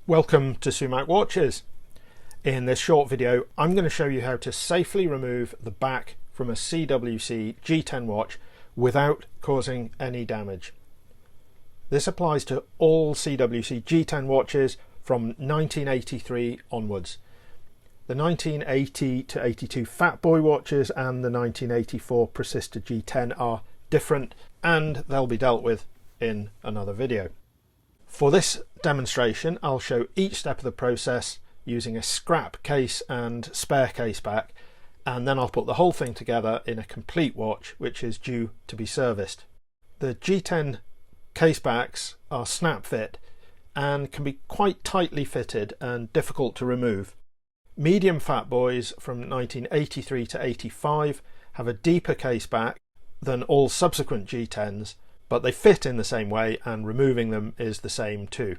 Welcome to Sumac Watches. In this short video I'm going to show you how to safely remove the back from a CWC G10 watch without causing any damage. This applies to all CWC G10 watches from 1983 onwards. The 1980 to 82 Fat Boy watches and the 1984 Persista G10 are different, and they'll be dealt with in another video. For this demonstration I'll show each step of the process using a scrap case and spare case back, and then I'll put the whole thing together in a complete watch which is due to be serviced. The G10 case backs are snap fit and can be quite tightly fitted and difficult to remove. Medium Fat Boys from 1983 to 85 have a deeper case back than all subsequent G10s, but they fit in the same way and removing them is the same too.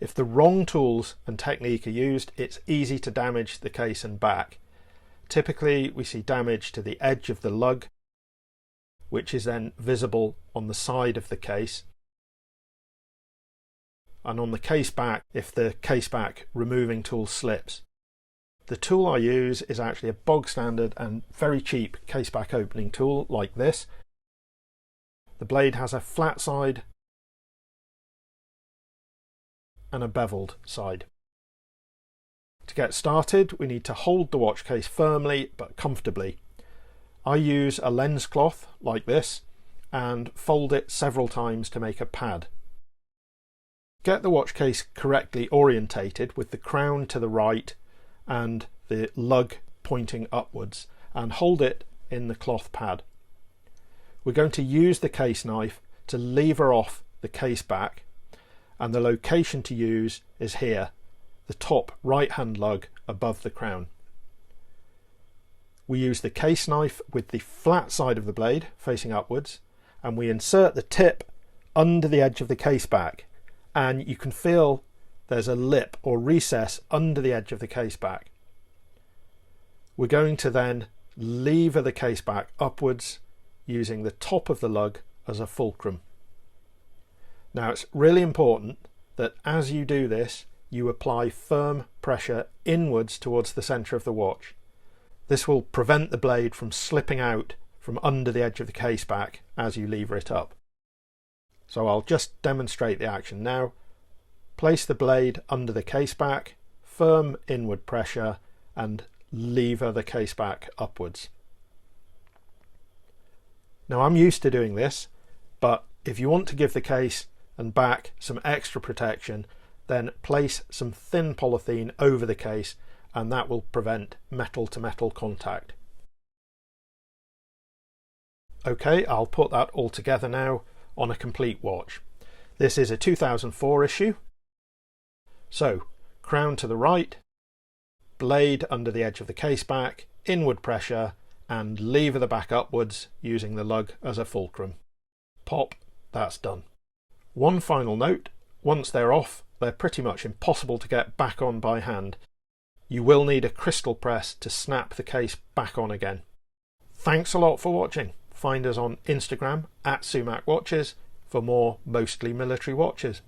If the wrong tools and technique are used, it's easy to damage the case and back. Typically we see damage to the edge of the lug, which is then visible on the side of the case, and on the case back if the case back removing tool slips. The tool I use is actually a bog standard and very cheap case back opening tool like this. The blade has a flat side and a beveled side. To get started we need to hold the watch case firmly but comfortably. I use a lens cloth like this and fold it several times to make a pad. Get the watch case correctly orientated with the crown to the right and the lug pointing upwards, and hold it in the cloth pad. We're going to use the case knife to lever off the case back, and the location to use is here, the top right hand lug above the crown. We use the case knife with the flat side of the blade facing upwards, and we insert the tip under the edge of the case back, and you can feel there's a lip or recess under the edge of the case back. We're going to then lever the case back upwards using the top of the lug as a fulcrum. Now it's really important that as you do this you apply firm pressure inwards towards the centre of the watch. This will prevent the blade from slipping out from under the edge of the case back as you lever it up. So I'll just demonstrate the action now. Place the blade under the case back, firm inward pressure, and lever the case back upwards. Now I'm used to doing this, but if you want to give the case and back some extra protection, then place some thin polythene over the case, and that will prevent metal to metal contact. Okay, I'll put that all together now on a complete watch. This is a 2004 issue. So, crown to the right, blade under the edge of the case back, inward pressure, and lever the back upwards using the lug as a fulcrum. Pop, that's done. One final note, once they're off, they're pretty much impossible to get back on by hand. You will need a crystal press to snap the case back on again. Thanks a lot for watching. Find us on Instagram @Sumac Watches for more mostly military watches.